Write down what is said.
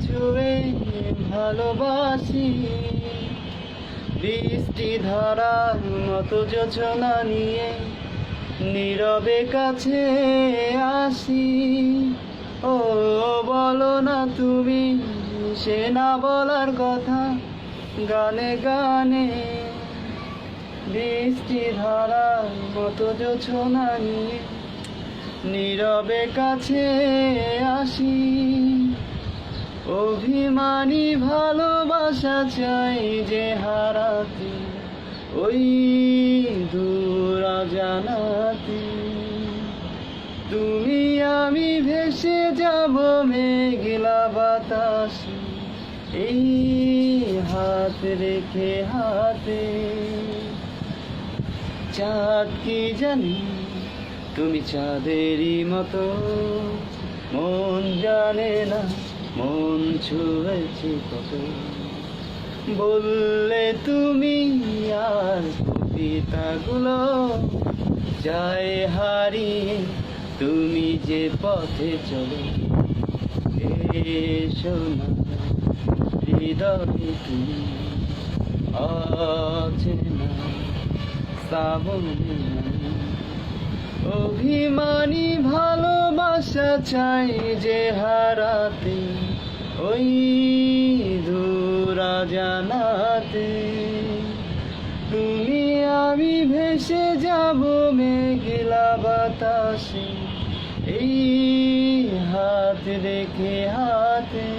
ছুঁয়ে ভালোবাসি, বৃষ্টি ধারার মতো যোজনা নিয়ে নীরবে কাছে আসি। ও বলো না তুমি সে না বলার কথা গানে গানে, বৃষ্টি ধারার মতো যোজনা নিয়ে নীরবে কাছে আসি। অভিমানী ভালোবাসা চাই যে হারাতে, ওই দূর অজানাতে। তুমি আমি ভেসে যাব মেঘলা বাতাসে, এই হাত রেখে হাতে। চাঁদ কি জানি তুমি চাঁদেরই মতো, মন জানে না মন ছুঁয়েছে কত। বললে তুমি আর কবিতাগুলো যায় হারিয়ে, তুমি যে পথে চলো এসো না হৃদয়ে তুমি অচেনা শ্রাবণে। অভিমানী ভালোবাসা চাই যে হারাতে, ওই দূর জানাতে। তুমি আমি ভেসে যাব মেঘলা বাতাসে, এই হাত রেখে হাতে।